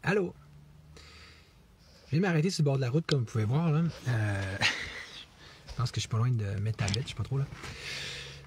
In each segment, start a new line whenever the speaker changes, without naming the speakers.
Allô? Je viens de m'arrêter sur le bord de la route, comme vous pouvez voir. Là. Je pense que je suis pas loin de Metabet, je sais pas trop. Là.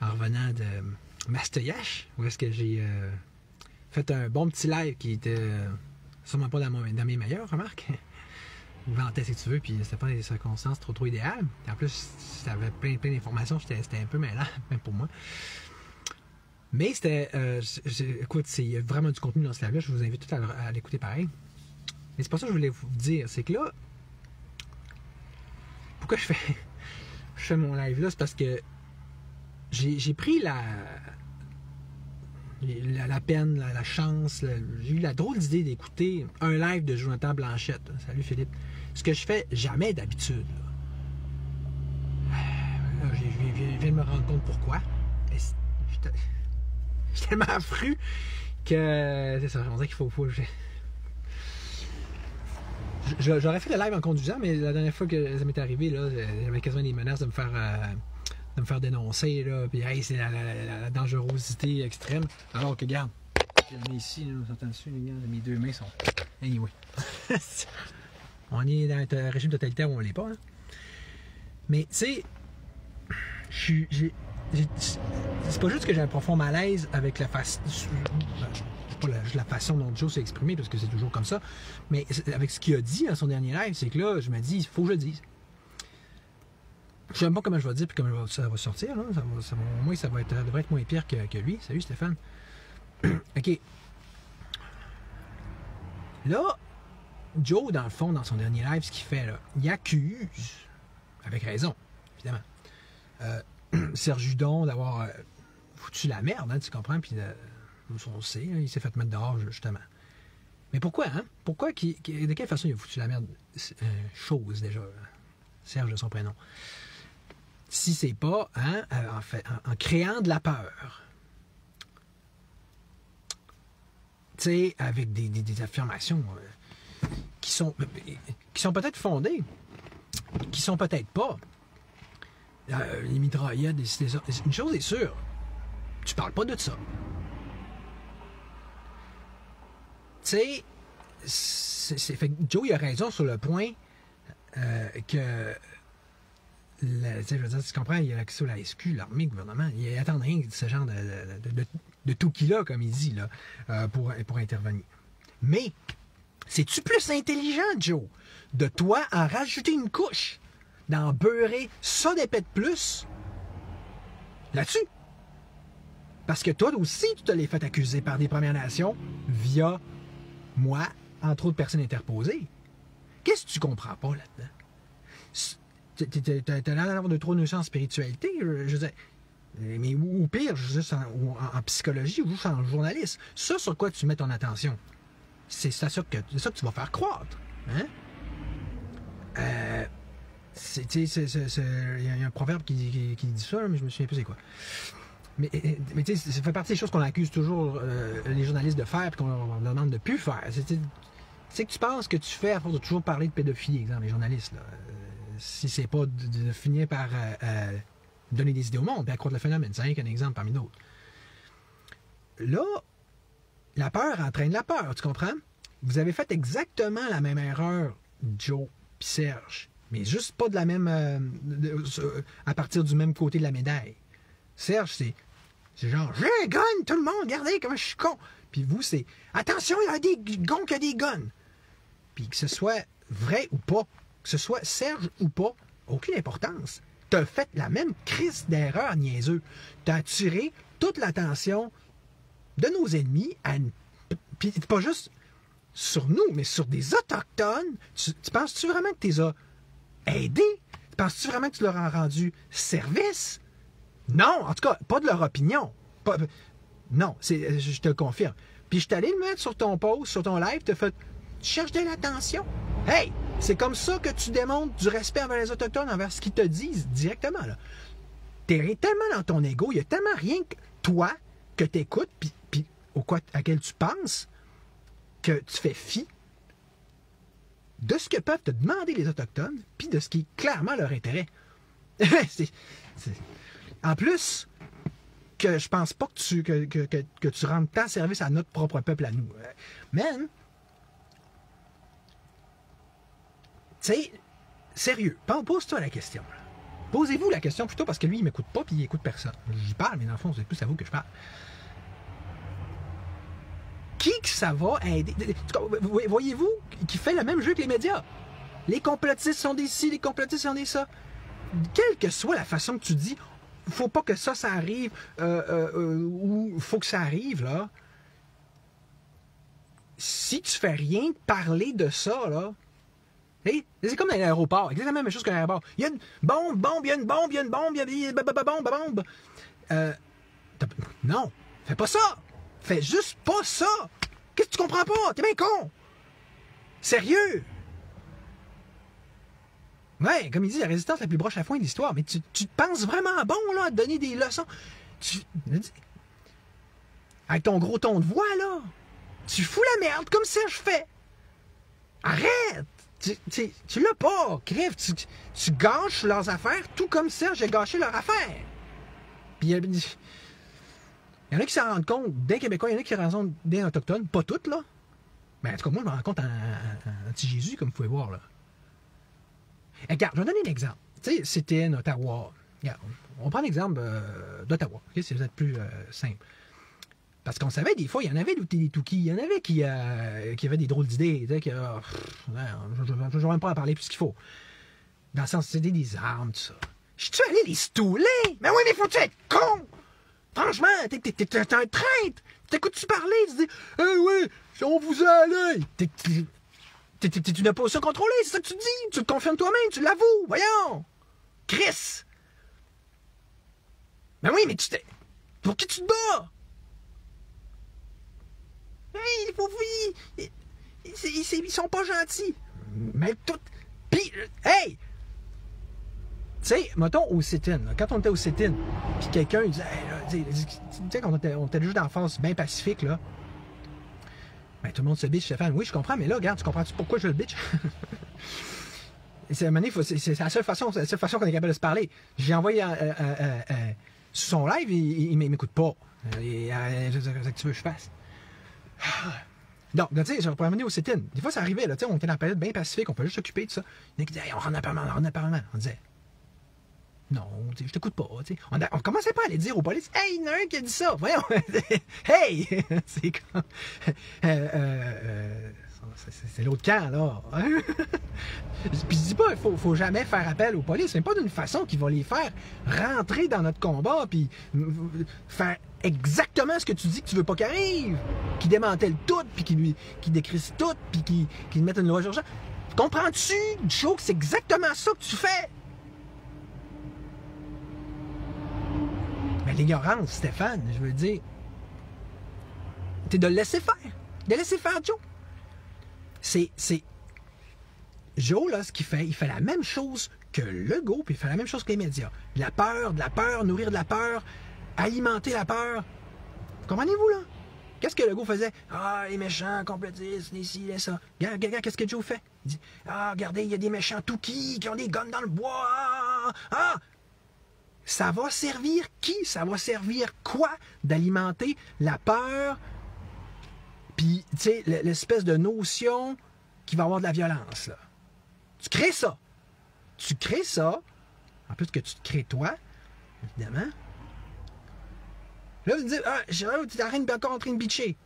En revenant de Mastoyache, où est-ce que j'ai fait un bon petit live qui était sûrement pas dans mes meilleurs, remarque. Vantais si tu veux, puis c'était pas dans des circonstances trop idéales. Et en plus, ça avait plein d'informations, c'était un peu mêlant, même pour moi. Mais c'était. Écoute, il y a vraiment du contenu dans ce live-là, je vous invite tous à l'écouter pareil. Mais c'est pas ça que je voulais vous dire, c'est que là, pourquoi je fais mon live là, c'est parce que j'ai pris la peine, la chance, j'ai eu la drôle d'idée d'écouter un live de Jonathan Blanchette. Salut Philippe. Ce que je fais jamais d'habitude. Je viens de me rendre compte pourquoi. Je suis tellement fru que c'est ça, on dirait qu'il faut j'aurais fait le live en conduisant, mais la dernière fois que ça m'est arrivé, là, j'avais quasiment des menaces de me faire dénoncer, là, puis hey, c'est la dangerosité extrême. Alors que, regarde, j'en ai ici, là, vous entendez dessus, les gars, mes deux mains sont... Anyway. On est dans un régime totalitaire où on l'est pas, hein. Mais, tu sais, c'est pas juste que j'ai un profond malaise avec la façon... Pas la façon dont Joe s'est exprimé, parce que c'est toujours comme ça, mais avec ce qu'il a dit dans son dernier live, c'est que là, je me dis, il faut que je le dise. Je sais même pas comment je vais dire, puis comment ça va sortir. Là. Au moins, ça devrait être moins pire que lui. Salut Stéphane. OK. Là, Joe, dans le fond, dans son dernier live, ce qu'il fait, là, il accuse, avec raison, évidemment, Serge Judon d'avoir foutu la merde, hein, tu comprends, puis on le sait, hein, il s'est fait mettre dehors, justement. Mais pourquoi, hein? Pourquoi, de quelle façon il a foutu la merde? Chose, déjà. Serge de son prénom. Si c'est pas, hein, en créant de la peur. Tu sais, avec des affirmations qui sont peut-être fondées, qui sont peut-être pas. Les mitraillettes, une chose est sûre, tu parles pas de ça. Tu sais, fait que Joe il a raison sur le point que, je veux dire, tu comprends, il y a l'accès à la SQ, l'armée, le gouvernement, il attend rien de ce genre de tout-qui-là, comme il dit, là, pour intervenir. Mais, c'est-tu plus intelligent, Joe, de toi en rajouter une couche, d'en beurrer ça d'épais de plus, là-dessus? Parce que toi aussi, tu te l'es fait accuser par des Premières Nations via moi, entre autres personnes interposées. Qu'est-ce que tu comprends pas là-dedans? T'as l'air d'avoir de trop de notions en spiritualité, je veux dire, mais ou pire, en psychologie ou juste en journaliste. Ça, sur quoi tu mets ton attention? C'est ça que tu vas faire croître. Hein? Il y a un proverbe qui dit ça, mais je me souviens plus c'est quoi. Mais tu sais, ça fait partie des choses qu'on accuse toujours les journalistes de faire et qu'on leur demande de ne plus faire. C'est que tu penses que tu fais à force de toujours parler de pédophilie, exemple, les journalistes. Là, si c'est pas de finir par donner des idées au monde et accroître le phénomène. C'est rien qu'un exemple parmi d'autres. Là, la peur entraîne la peur, tu comprends? Vous avez fait exactement la même erreur, Joe et Serge, mais juste pas de la même... à partir du même côté de la médaille. Serge, c'est genre, j'ai un gun, tout le monde, regardez comment je suis con. Puis vous, c'est, attention, il y a des gons qui ont des guns. Puis que ce soit vrai ou pas, que ce soit Serge ou pas, aucune importance. T'as fait la même crise d'erreur, niaiseux. T'as attiré toute l'attention de nos ennemis puis pas juste sur nous, mais sur des Autochtones. Tu penses-tu vraiment que tu les as aidés? Penses-tu vraiment que tu leur as rendu service? Non, en tout cas, pas de leur opinion. Non, je te le confirme. Puis je suis allé le mettre sur ton post, sur ton live, tu cherches de l'attention. Hey, c'est comme ça que tu démontres du respect envers les Autochtones, envers ce qu'ils te disent directement. T'es tellement dans ton ego, il y a tellement rien que toi que tu écoutes, puis à quel tu penses, que tu fais fi de ce que peuvent te demander les Autochtones, puis de ce qui est clairement leur intérêt. En plus, que je pense pas que tu rendes tant service à notre propre peuple à nous. Man, sais, sérieux, pose-toi la question. Là. Posez-vous la question plutôt parce que lui, il m'écoute pas puis il écoute personne. J'y parle, mais dans le fond, c'est plus à vous que je parle. Qui que ça va aider? Voyez-vous qui fait le même jeu que les médias? Les complotistes sont des ci, les complotistes sont des ça. Quelle que soit la façon que tu dis, faut pas que ça arrive, ou faut que ça arrive, là. Si tu fais rien parler de ça, là, c'est comme dans l'aéroport, exactement la même chose qu'à l'aéroport. Il y a une bombe, il y a une bombe, il y a une bombe, il y a une bombe. Non, fais pas ça. Fais juste pas ça. Qu'est-ce que tu comprends pas? T'es bien con. Sérieux. Ouais, comme il dit, la résistance la plus broche à foin de l'histoire. Mais tu te penses vraiment bon, là, à te donner des leçons. Avec ton gros ton de voix, là, tu fous la merde comme Serge fait. Arrête. Tu l'as pas, crève. Tu gâches leurs affaires tout comme Serge a gâché leurs affaires. Puis il y en a qui s'en rendent compte, des Québécois, il y en a qui s'en rendent compte des Autochtones, pas toutes, là. Mais en tout cas, moi, je me rends compte en petit Jésus, comme vous pouvez voir, là. Et regarde, je vais donner un exemple. Tu sais, c'était en Ottawa. Regarde, on prend l'exemple d'Ottawa, okay, si vous êtes plus simple. Parce qu'on savait, des fois, il y en avait des Toukies, il y en avait qui avaient des drôles d'idées. Je ne vais même pas en parler plus qu'il faut. Dans le sens, c'était des armes, tout ça. Je suis allé les stouler? Mais oui, mais faut-tu être con? Franchement, t'es un traître. T'écoutes-tu parler? Tu dis, oui, on vous a allé. T'es une opposition contrôlée, c'est ça que tu dis. Tu te confirmes toi-même, tu l'avoues. Voyons. Chris. Mais oui, mais pour qui tu te bats? Hey, il faut ils sont pas gentils. Mais tout. Pis, hey! Tu sais, mettons au sit-in, quand on était au sit-in, puis quelqu'un disait, hey, tu sais, quand on était juste en face bien pacifique, là, ben tout le monde se bitch, Stéphane. Oui, je comprends, mais là, regarde, tu comprends-tu pourquoi je le bitch? C'est la seule façon qu'on est capable de se parler. J'ai envoyé sur son live, il m'écoute pas. Qu'est-ce que tu veux que je fasse? Donc, tu sais, pour amener au sit-in, des fois, ça arrivait, là, tu sais, on était dans la période bien pacifique, on peut juste s'occuper de ça. Il y en a qui disaient, hey, on rentre dans le Parlement. On disait, non, je t'écoute pas. On commençait pas à aller dire aux polices, hey, il y en a un qui a dit ça. Voyons, hey, c'est comme. C'est l'autre camp, là. Puis je dis pas, il faut jamais faire appel aux polices. C'est pas d'une façon qui va les faire rentrer dans notre combat, puis faire exactement ce que tu dis que tu veux pas qu'il arrive. Qui démantèle tout, puis qui décrisse tout, puis qui mette une loi d'urgence. Comprends-tu, Joe, que c'est exactement ça que tu fais? Mais l'ignorance, Stéphane, je veux dire, t'es de le laisser faire. De laisser faire Joe. C'est Joe, là, ce qu'il fait, il fait la même chose que Legault, puis il fait la même chose que les médias. De la peur, nourrir de la peur, alimenter la peur. Comprenez-vous, là? Qu'est-ce que Legault faisait? Ah, les méchants, complotistes, les ci, les ça. Regarde, qu'est-ce que Joe fait? Il dit, ah, regardez, il y a des méchants Toukies qui ont des guns dans le bois. Ah! Ça va servir qui? Ça va servir quoi? D'alimenter la peur, puis, tu sais, l'espèce de notion qu'il va y avoir de la violence, là. Tu crées ça. Tu crées ça, en plus que tu te crées toi, évidemment. Là, vous dites, ah, tu es encore en train de bitcher.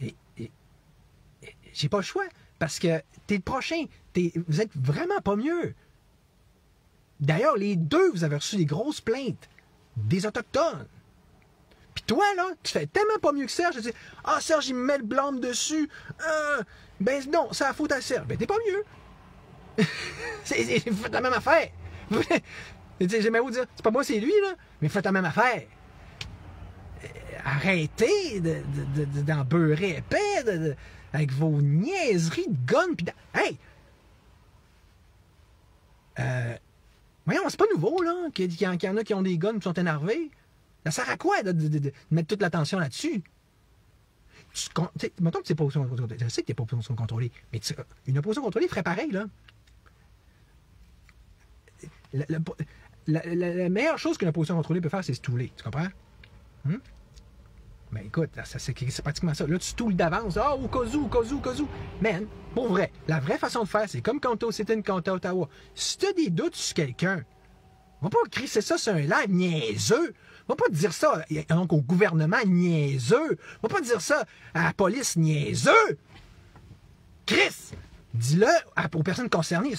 Et j'ai pas le choix, parce que t'es le prochain. Vous êtes vraiment pas mieux. D'ailleurs, les deux, vous avez reçu des grosses plaintes des Autochtones. Puis toi, là, tu fais tellement pas mieux que Serge. Tu dis, ah, Serge, il me met le blâme dessus. Ben non, c'est la faute à Serge. Ben, t'es pas mieux. Faites la même affaire. J'aimais vous dire, c'est pas moi, c'est lui, là. Mais faites la même affaire. Arrêtez d'en beurrer épais avec vos niaiseries de guns. Pis hey! Voyons, c'est pas nouveau, là, qu'il y en a qui ont des guns et qui sont énervés. Ça sert à quoi de mettre toute l'attention là-dessus? Mettons que tu n'es pas opposition contrôlée. Je sais que tu n'es pas opposition contrôlée, mais une opposition contrôlée ferait pareil, là. La meilleure chose qu'une opposition contrôlée peut faire, c'est se touler. Tu comprends? Ben écoute, c'est pratiquement ça. Là, tu toules d'avance. Ah, au cas où, au cas où, au cas où. Man, pour vrai, la vraie façon de faire, c'est comme quand t'es au sit-in, quand t'es à Ottawa. Si t'as des doutes sur quelqu'un, va pas crisser ça sur un live niaiseux. Va pas dire ça donc, au gouvernement niaiseux. Va pas dire ça à la police niaiseux. Chris, dis-le aux personnes concernées.